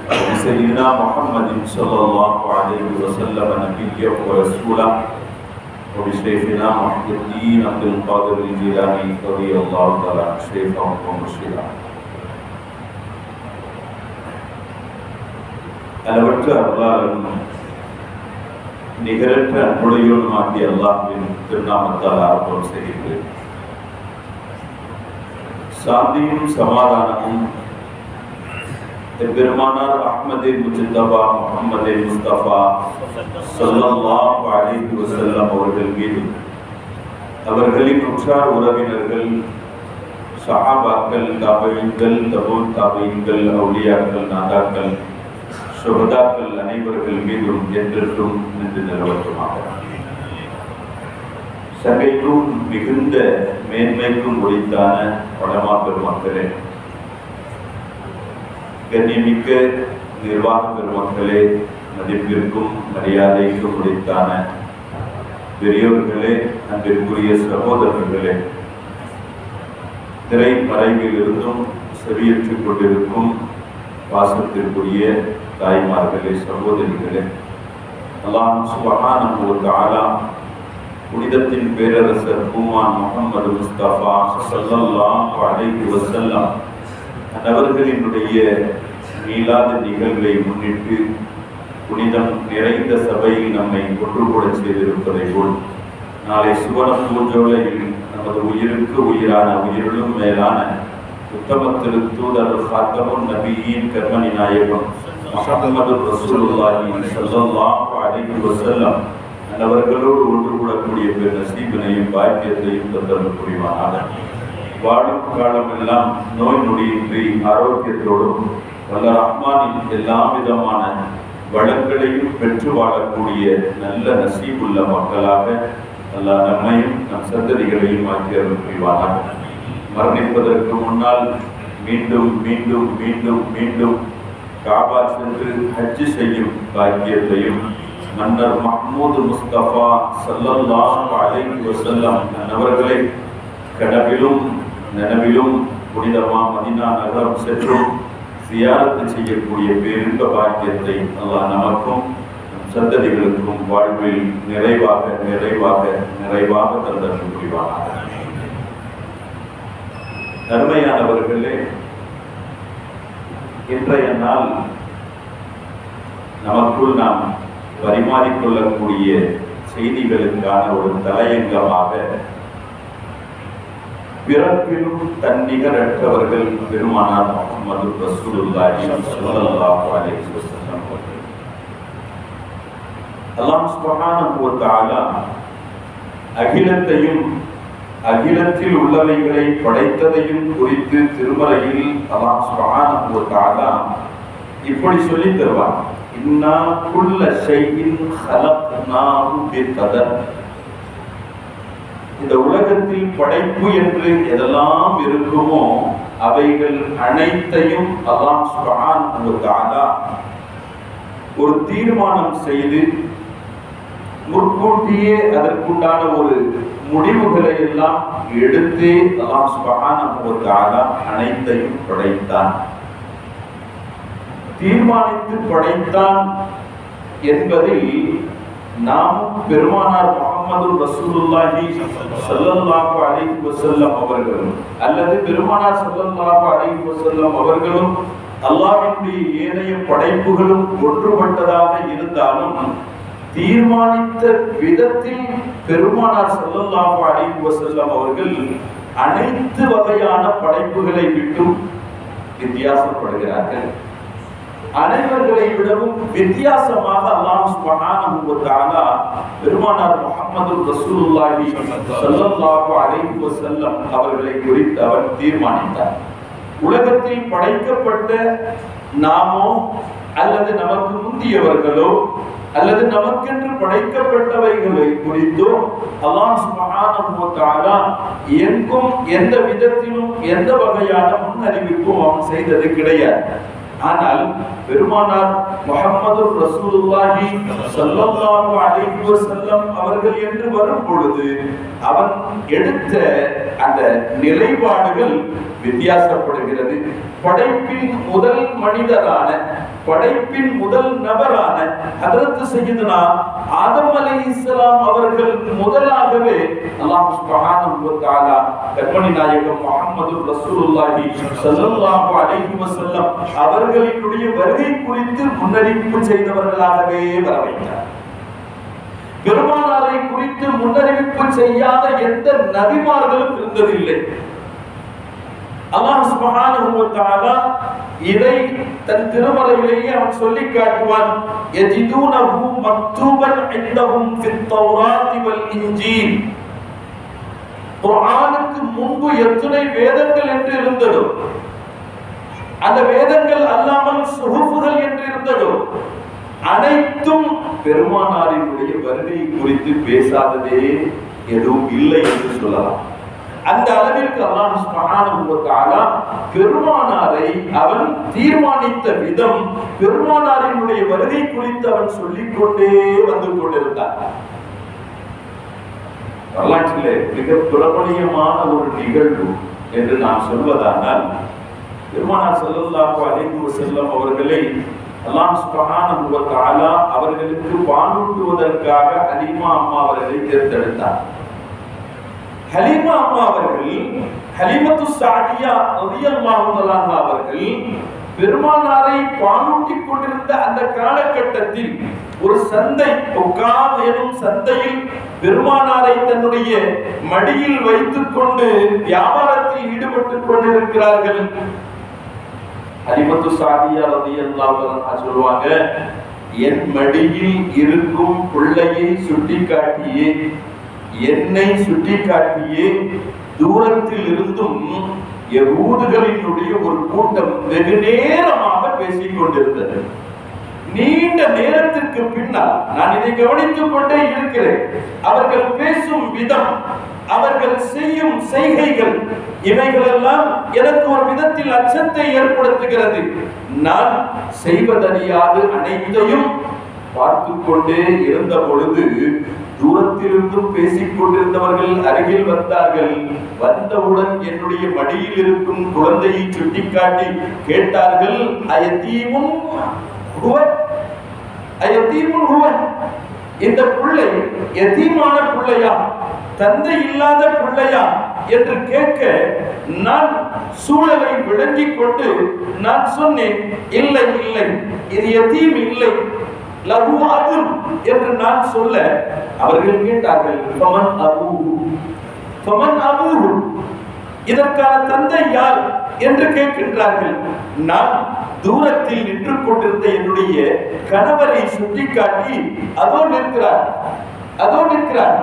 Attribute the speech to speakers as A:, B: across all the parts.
A: سيدنا محمد صلى الله عليه وسلم نبيا ورسولا وبشيخنا محي الدين عبد القادر الجيلاني رضي الله تعالى عنه شيخا ومرشدا. அளவற்ற அருளாளனும் நிகரற்ற அன்புடையோனுமாகிய அல்லாஹ்வின் திருநாமத்தால் ஆரம்பம் செய்கின்றேன். சாந்தியும் சமாதானமும் பெருமானார் அஹ்மதே முஜ்தபா முஹம்மதே முஸ்தபா ஸல்லல்லாஹு அலைஹி வஸல்லம் அவர்கள் மீது, அவர்களின் உற்றார் உறவினர்கள், சஹாபாக்கள், தாபீன்கள், தபூத் தாபீன்கள், அவுலியாக்கள், நாதாக்கள், சுஹதாக்கள் அனைவர்கள் மீதும் என்றென்றும் நின்று நிலவட்டுமாக. சகைக்கும் மிகுந்த மேன்மைக்கும் உரித்தான உலமா பெருமக்களே, கண்ணியமிக்க நிர்வாக பெருமக்களே, மதிப்பிற்கும் மரியாதைக்கும் உரித்தான பெரியோர்களே, அன்பிற்குரிய சகோதரர்களே, திரை மறைவில் இருந்தும் செவியேற்றுக் கொண்டிருக்கும் பாசத்திற்குரிய தாய்மார்களே, சகோதரிகளே, அல்லாஹ் சுப்ஹானஹு வ தஆலா புனிதத்தின் பேரரசர் பூமான் முஹம்மது முஸ்தபா ஸல்லல்லாஹு அலைஹி வஸல்லம் அவர்களினுடைய மீலாது நிகழ்வை முன்னிட்டு புனிதம் நிறைந்த சபையில் நம்மை ஒன்று கூட செய்திருப்பதை போல், நாளை சுவன பூஜோலையில் நமது உயிருக்கு உயிரான, உயிரிலும் மேலான உத்தம திருத்தூதர் ஃபாத்தமுன் நபியின் கர்மணி நாயகம் முஹம்மது ரசூலுல்லாஹி ஸல்லல்லாஹு அலைஹி வஸல்லம் அவர்களோடு ஒன்று கூடக்கூடிய பெரு நசீபினையும் பாக்கியத்தையும் தந்தல் புரிவானாக. வாழும் காலமெல்லாம் நோய் நொடியின்றி ஆரோக்கியத்தோடும் வல்ல ரஹ்மானின் எல்லா விதமான வளங்களையும் பெற்று வாழக்கூடிய நல்ல நசீபுள்ள மக்களாக அல்லாஹ் நம்மையும் நம் சந்ததிகளையும் ஆக்கி அருள் புரிவானாக. மரணிப்பதற்கு முன்னால் மீண்டும் மீண்டும் மீண்டும் மீண்டும் காபா சென்று ஹஜ் செய்யும் பாக்கியத்தையும் மன்னர் மஹ்மூது முஸ்தபா ஸல்லல்லாஹு அலைஹி வஸல்லம் அவர்களை கனவிலும் நனவிலும் புனிதமா மதீனா நகரம் சென்றும் சியாரத்து செய்யக்கூடிய பேரின்ப பாக்கியத்தை அல்லாஹ் நமக்கும் சந்ததிகளுக்கும் வாழ்வில் நிறைவாக நிறைவாக நிறைவாக தந்தல் புரிவானாக. அருமையானவர்களே, இன்றைய நாள் நமக்குள் நாம் பரிமாறிக்கொள்ளக்கூடிய செய்திகளுக்கான ஒரு தலையங்கமாக பிறப்பிலும் தன்னிகரற்றவர்கள் பெருமானார் முஹம்மது ரசூலுல்லாஹி ஸல்லல்லாஹு அலைஹி வஸல்லம் அவர்கள். அல்லாஹ் சுப்ஹானஹு வ தஆலா அகிலத்தையும் அகிலத்தில் உள்ளவைகளை படைத்ததையும் குறித்து திருமறையில் அல்லாஹ் சுப்ஹானஹு வ தஆலா இப்படி சொல்லி தருவார்: இன்னா குல்ல ஷைஇன் ஹலக்னாஹு பிகதர். இந்த உலகத்தில் படைப்பு என்று எதெல்லாம் இருக்குமோ அவைகள் அனைத்தையும் அல்லாஹ் சுப்ஹானஹு வ தஆலா ஒரு தீர்மானம் செய்து முற்கூட்டியே அதற்குண்டான ஒரு முடிவுகளை எல்லாம் எடுத்து அல்லாஹ் சுப்ஹானஹு வ தஆலா அனைத்தையும் படைத்தான். தீர்மானித்து படைத்தான் என்பதில் நாம் பெருமானார் முஹம்மது ரசூலுல்லாஹி ஸல்லல்லாஹு அலைஹி வஸல்லம் அவர்களும் அல்லது பெருமானார் ஸல்லல்லாஹு அலைஹி வஸல்லம் அவர்களும் அல்லாஹ்வினுடைய ஏனைய படைப்புகளும் ஒன்றுபட்டதாக இருந்தாலும் தீர்மானித்த விதத்தில் பெருமானார் ஸல்லல்லாஹு அலைஹி வஸல்லம் அவர்கள் அனைத்து வகையான படைப்புகளை விட்டும் வித்தியாசப்படுகிறார்கள். அனைவர்களை விடவும் வித்தியாசமாக அல்லாஹ் சுப்ஹானஹு வ தஆலா பெருமானார் முஹம்மது ரசூலுல்லாஹி ஸல்லல்லாஹு அலைஹி வஸல்லம் அவர்களை குறித்து அவர் தீர்மானித்தார். உலகத்தில் படைக்கப்பட்ட நாமோ அல்லது நமக்கு முந்தியவர்களோ அல்லது நமக்கென்று படைக்கப்பட்டவைகளை குறித்தோ அல்லாஹ் சுப்ஹானஹு வ தஆலா எங்கும் எந்த விதத்திலும் எந்த வகையான முன்னறிவிப்பும் அவன் செய்தது கிடையாது. ஆனால் பெருமானார் முஹம்மது ரசூலுல்லாஹி ஸல்லல்லாஹு அலைஹி வஸல்லம் அவர்கள் என்று வரும் பொழுது அவன் எடுத்த அந்த நிலைப்பாடுகள் வித்தியாசப்படுகிறது. படைப்பின் முதல் மனிதரான, படைப்பின் முதல் நபரான ஹஜ்ரத் சய்யிதுனா ஆதம் அலைஹிஸ்ஸலாம் அவர்கள் முதலாகவே அல்லாஹ் சுப்ஹானஹு வ தஆலா கண்மணி நாயகம் முஹம்மது ரசூலுல்லாஹி ஸல்லல்லாஹு அலைஹி வஸல்லம் அவர்களினுடைய வருகை குறித்து முன்னறிவிப்பு செய்தவர்களாகவே வர வைத்தார். பெருமானாரை குறித்து முன்னறிவிப்பு செய்யாத எந்த நபிமார்களும் இருந்ததில்லை. அல்லாஹ் சுப்ஹானஹு வ தஆலா இதை தன் திருமறையிலேயே அவன் சொல்லி காட்டுவான். யஜிதுனஹு மக்தூபன் இன்தஹும் ஃபித் தௌராத்தி வல் இன்ஜீல். குர்ஆனுக்கு முன்பு எத்தனை வேதங்கள் என்று இருந்ததோ, அந்த வேதங்கள் அல்லாமல் சுஹுஃபுகள் என்று இருந்ததோ, அனைத்தும் பெருமானாரினுடைய வருகை குறித்து பேசாததே எதுவும் இல்லை என்று சொல்லலாம். அந்த அளவிற்கு அல்லாஹ் சுப்ஹானஹு வ தஆலா பெருமானாரை அவன் தீர்மானித்த விதம், பெருமானாரினுடைய வருகை குறித்து அவன் சொல்லிக்கொண்டே வந்து கொண்டிருந்தான். வரலாற்றிலே மிக பிரபலியமான ஒரு நிகழ்வு என்று நாம் சொல்வதானால், பெருமானார் ஸல்லல்லாஹு அலைஹி வஸல்லம் அவர்களை அல்லாஹ் சுப்ஹானஹு வ தஆலா அவர்களுக்கு பாலூட்டுவதற்காக ஹலீமா அம்மா அவர்களை தேர்ந்தெடுத்தார். ஹலீமா அம்மா அவர்கள், ஹலீமத்து ஸாதியா ரலியல்லாஹு தஆலா அவர்கள் பெருமானாரை பாலூட்டிக் கொண்டிருந்த அந்த காலகட்டத்தில் ஒரு சந்தை, உக்காத் எனும் சந்தையில் பெருமானாரை தன்னுடைய மடியில் வைத்துக் கொண்டு வியாபாரத்தில் ஈடுபட்டுக் கொண்டிருக்கிறார்கள். ஹலீமத்து ஸாதியா ரலியல்லாஹு அன்ஹா சொல்வாங்க, என் மடியில் இருக்கும் பிள்ளையை சுட்டிக்காட்டியே, என்னை சுட்டிக்காட்டியே தூரத்தில் இருந்தும் யகூதுகளினுடைய ஒரு கூட்டம் வெகு நேரமாக பேசிக் கொண்டிருந்தது. நீண்ட நேரத்திற்கு பின்னால் நான் இதை கவனித்துக் கொண்டே இருக்கிறேன். அவர்கள் பேசும் விதம், அவர்கள் செய்யும் செய்கைகள், இவைகளெல்லாம் எனக்கு ஒரு விதத்தில் அச்சத்தை ஏற்படுத்துகிறது. நான் செய்வதறியாது அனைத்தையும் பார்த்து கொண்டே இருந்த பொழுது தூரத்திலிருந்தும் பேசிக் கொண்டிருந்தவர்கள் அருகில் வந்தார்கள். வந்தவுடன் என்னுடைய மடியில் இருக்கும் குழந்தையை சுட்டிக்காட்டி கேட்டார்கள், அயத்தீமுன் ஹுவ, அயத்தீமுன் ஹுவ, இந்த பிள்ளை யதீமான பிள்ளையா, தந்தை இல்லாத பிள்ளையா என்று கேட்க, நான் சூழலை விளங்கிக் கொண்டு நான் சொன்னேன், இல்லை இல்லை, இது யதீம் இல்லை, லஹு அபுன் என்று நான் சொல்ல, அவர்கள் கேட்டார்கள், ஃபமன் அபூஹு, ஃபமன் அபூஹு, இதற்கான தந்தை யார் என்று கேட்கின்றார்கள். நான் தூரத்தில் நின்று கொண்டிருந்த என்னுடைய கணவரை சுட்டிக்காட்டி, அதோ நிற்கிறார், அதோ நிற்கிறார்,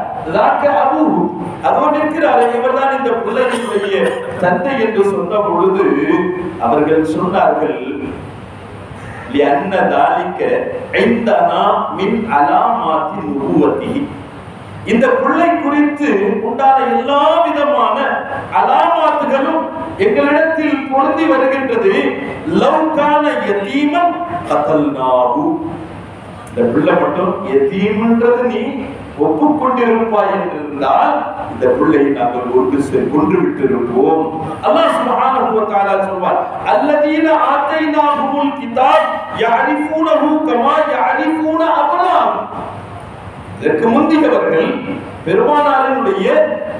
A: அதோ நிற்கிறார், இவர்தான் இந்த பிள்ளையினுடைய தந்தை என்று சொன்ன பொழுது அவர்கள் சொன்னார்கள், لأن ذلك عندنا من علامات نبوته. இந்த பிள்ளை குறித்து உண்டான எல்லா விதமான அலாமாத்துகளும் எங்களிடத்தில் பொருந்தி வருகின்றது. லவ் கான யதீமன் கதல்னாஹு, இந்த பிள்ளை மட்டும் யதீம்ன்றது நீ ஒப்புக்கொண்டிருப்பாய் என்றிருந்தால் இந்த பிள்ளையை நாங்கள் கொன்று விட்டிருப்போம். அல்லாஹ் சுப்ஹானஹு வ தஆலா சொல்வார், அல்லதீன ஆதைனாஹுல் கிதாப் யஅரிஃபூனஹு கமா யஅரிஃபூன அப்னாஹும். இதற்கு முந்தியவர்கள் பெருமானாரினுடைய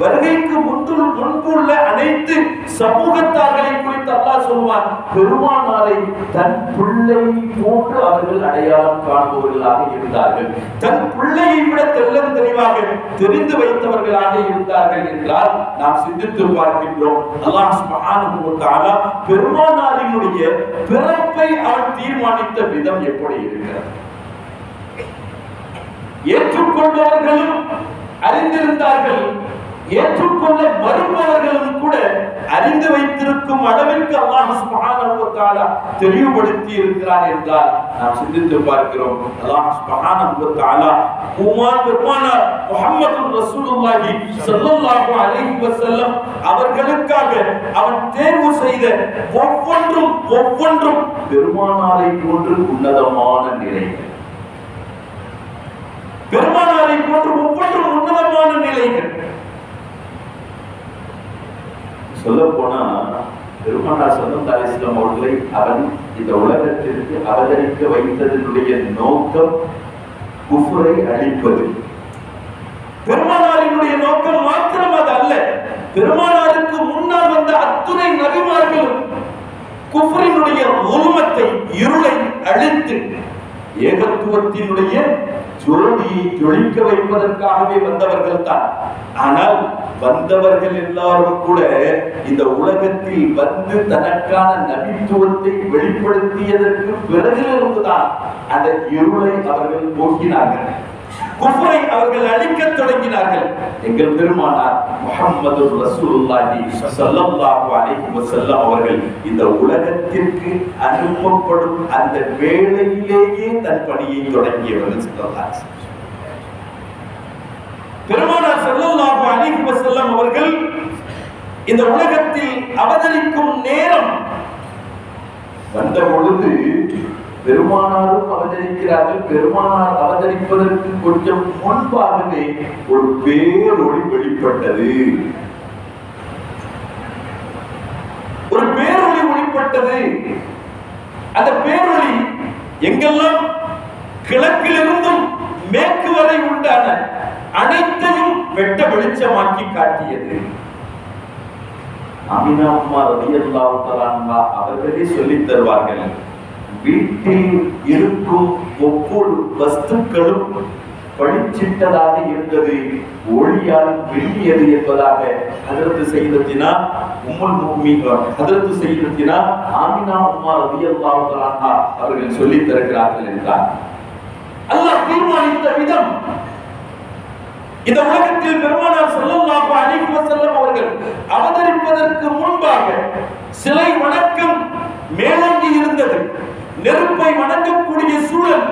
A: வருகைக்கு முன்புள்ள அனைத்து சமூகத்தார்களை குறித்து அல்லாஹ் சொல்வான், பெருமானாரை தன் பிள்ளை போன்று அவர்கள் அடையாளம் காண்பவர்களாக இருந்தார்கள், தன் பிள்ளையை விட தெள்ளம் தெளிவாக தெரிந்து வைத்தவர்களாக இருந்தார்கள் என்றால் நாம் சிந்தித்து பார்க்கின்றோம். அல்லாஹ் சுப்ஹானஹு வ தஆலா பெருமானாரினுடைய பிறப்பை அவன் தீர்மானித்த விதம் எப்படி இருக்கிறது? ஏற்றுக்கொண்டவர்களும் அறிந்திருந்தார்கள், ஏற்றுக்கொள்ள மறுப்பவர்களும் கூட அறிந்து வைத்திருக்கும் அளவிற்கு அல்லாஹ் சுப்ஹானஹு வ தஆலா தெளிவுபடுத்தி இருக்கிறார் என்றால் நாம் சிந்தித்து பார்க்கிறோம். அல்லாஹ் சுப்ஹானஹு வ தஆலா பெருமானார் முஹம்மது ரசூலுல்லாஹி ஸல்லல்லாஹு அலைஹி வஸல்லம் அவர்களுக்காக அவன் தேர்வு செய்த ஒவ்வொன்றும் பெருமானாரை போன்று உன்னதமான நிலைகள், பெருமானாரை போன்று ஒவ்வொன்றும் உன்னதமான நிலைகள். சொல்ல போனா பெருமானார் ஸல்லல்லாஹு அலைஹி வஸல்லம் அவர்களை அவன் இந்த உலகத்திற்கு அவதரிக்க வைத்ததனுடைய நோக்கம் குஃப்ரை அழிப்பது. பெருமானாரினுடைய நோக்கம் மாத்திரம் அது அல்ல. பெருமானாருக்கு முன்னால் வந்த அத்துணை நபிமார்களும் குஃப்ரினுடைய உல்மத்தை, இருளை அழித்து ஏகத்துவத்தினுடைய ஜோதியை ஜொலிக்க வைப்பதற்காகவே வந்தவர்கள் தான். ஆனால் வந்தவர்கள் எல்லாரும் கூட இந்த உலகத்தில் வந்து தனக்கான நபித்துவத்தை வெளிப்படுத்தியதற்கு பிறகிலிருந்துதான் அந்த இருளை அவர்கள் போக்கினார்கள், குஃப்ரை அவர்கள் அழிக்கத் தொடங்கினார்கள். எங்கள் பெருமானார் முஹம்மது ரசூலுல்லாஹி ஸல்லல்லாஹு அலைஹி வஸல்லம் அவர்கள் இந்த உலகத்திற்கு அனுப்பப்படும் அந்த வேளையிலேயே தன் பணியை தொடங்கியவர்கள். பெருமானார் ஸல்லல்லாஹு அலைஹி வஸல்லம் அவர்கள் இந்த உலகத்தில் அவதரிக்கும் நேரம் வந்த பொழுது பெருமானாரும் அவதரிக்கிறார்கள். பெருமானார் அவதரிப்பதற்கு கொஞ்சம் முன்பாகவே ஒரு பேரொளி வெளிப்பட்டது. ஒரு பேரொளி வெளிப்பட்டது. அந்த பேரொளி எங்கெல்லாம் கிழக்கிலிருந்தும் மேற்கு வரை உண்டான அனைத்தையும் வெட்ட வெளிச்சமாக்கி காட்டியது. அமினா அம்மா ரலியல்லாஹு தஆலா அன்ஹா அவர்களே சொல்லித் தருவார்கள், வீட்டில் இருக்கும் ஒவ்வொரு வஸ்துக்களும் பளிச்சிட்டதாக இருந்தது, ஒளியால் வெளியது என்பதாக ஹஜ்ரத் சையதத்தினா உம்முல் முஃமினீன் ஹஜ்ரத் சையதத்தினா ஆமினா அம்மா ரலியல்லாஹு தஆலா அன்ஹா அவர்கள் சொல்லித் தருகிறார்கள் என்றார். அல்லாஹ் தீர்மானித்த விதம் இந்த உலகத்தில் பெருமானார் ஸல்லல்லாஹு அலைஹி வஸல்லம் அவர்கள் அவதரிப்பதற்கு முன்பாக சிலை வணக்கம் மேலோங்கி இருந்தது. நெருப்பை வணங்கக்கூடிய சூழல்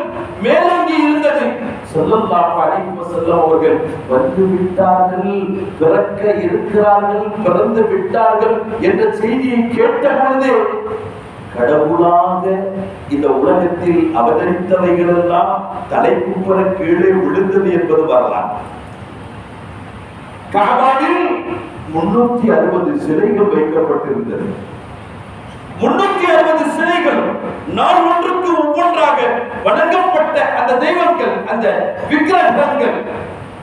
A: மேலோங்கி இருந்தது. ஸல்லல்லாஹு அலைஹி வஸல்லம் அவர்கள் வந்து விட்டார்கள், பிறக்க இருக்கிறார்கள், பிறந்து விட்டார்கள் என்ற செய்தியை கேட்ட பொழுது கடவுளாக இந்த உலகத்தில் அவதரித்தவைகள் எல்லாம் தலைக்குப்புற கீழே விழுந்தது என்பது வரலாம். காபாவில் 360 சிலைகள் வைக்கப்பட்டிருந்தது. 360 சிலைகள் நாள் ஒன்றுக்கு ஒவ்வொன்றாக வணங்கப்பட்ட அந்த தெய்வங்கள், அந்த விக்கிரகங்கள்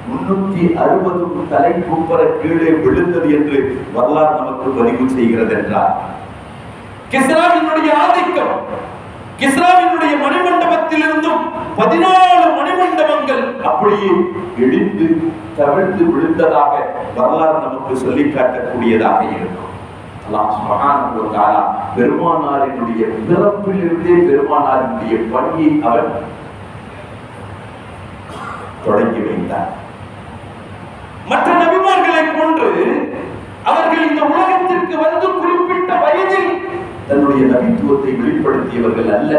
A: 360 தலை குப்புற கீழே விழுந்தது என்று வரலாறு நமக்கு பதிவு செய்கிறது என்றார். கிஸ்ராவினுடைய ஆதிக்கம், கிஸ்ராவினுடைய மணிமண்டபத்தில் இருந்தும் 14 மணிமண்டபங்கள் அப்படியே இடிந்து தவிழ்ந்து விழுந்ததாக வரலாறு நமக்கு சொல்லி காட்டக்கூடியதாக இருக்கும். அல்லாஹ் சுப்ஹானஹு வ தஆலா பெருமானாரினுடைய பிறப்பிலிருந்தே பெருமானாரினுடைய பணியை அவர் தொடங்கி வைத்தார். மற்ற நபிமார்களை போன்று அவர்கள் இந்த உலகத்திற்கு வந்து குறிப்பிட்ட வயதில் தன்னுடைய நபித்துவத்தை வெளிப்படுத்தியவர்கள் அல்ல.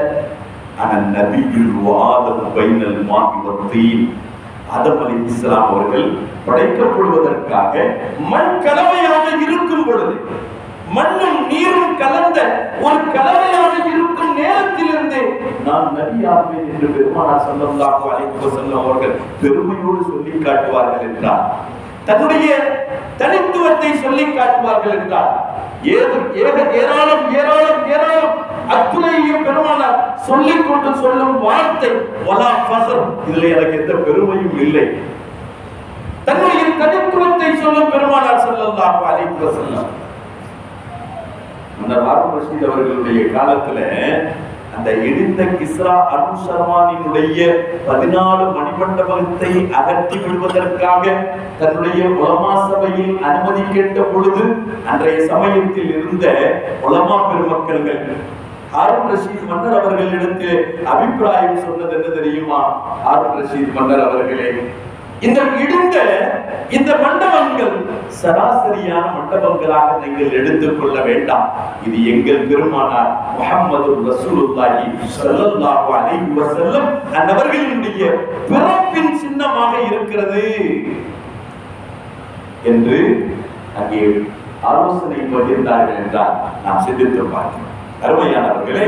A: ஆனால் நபியுல் வாதம் பைனல் மாஹி வத்தீன், ஆதம் அலைஹிஸ்ஸலாம் அவர்கள் படைக்கப்படுவதற்காக மண் கலவையாக இருக்கும் பொழுது, மண்ணும் நீரும் கலந்த ஒரு கலவையாக இருக்கும் நேரத்திலிருந்து நான் நபியாவேன் என்று பெருமானார் ஸல்லல்லாஹு அலைஹி வஸல்லம் அவர்கள் பெருமையோடு சொல்லி காட்டுவார்கள் என்றார். தன்னுடைய தனித்துவத்தை சொல்லி காட்டுவார்கள் என்றார். ஏராளம் ஏராளம் ஏராளம் அத்துணையும் பெருமானார் சொல்லிக் கொண்டு சொல்லும் வார்த்தை வலா ஃபஸர், இதுல எனக்கு எந்த பெருமையும் இல்லை. தன்னுடைய தனித்துவத்தை சொல்லும் பெருமானார் ஸல்லல்லாஹு அலைஹி வஸல்லம். அந்த ஹாரூன் ரஷீத் அவர்களுடைய காலத்துல அந்த இடிந்த கிஸ்ரா அனுஷர்மானினுடைய 14 மணிமண்டபத்தை அகற்றி விடுவதற்காக தன்னுடைய உலமா சபையில் அனுமதி கேட்ட பொழுது அன்றைய சமயத்தில் இருந்த உலமா பெருமக்கள்கள் ஹாரூன் ரஷீத் மன்னர் அவர்களிடத்தில் அபிப்பிராயம் சொன்னது என்ன தெரியுமா? ஹாரூன் ரஷீத் மன்னர் அவர்களே, இந்த இடிந்த இந்த மண்டபங்கள் சராசரியான மண்டபங்களாக நீங்கள் எடுத்துக்கொள்ள வேண்டாம். இது எங்கள் பெருமானார் முஹம்மது ரசூலுல்லாஹி ஸல்லல்லாஹு அலைஹி வஸல்லம் அவர்களுடைய பிறப்பின் சின்னமாக இருக்கிறது என்று அங்கே ஆலோசனை பகிர்ந்தார்கள் என்றால் நாம் சிந்தித்து பார்க்கிறோம். அருமையானவர்களே,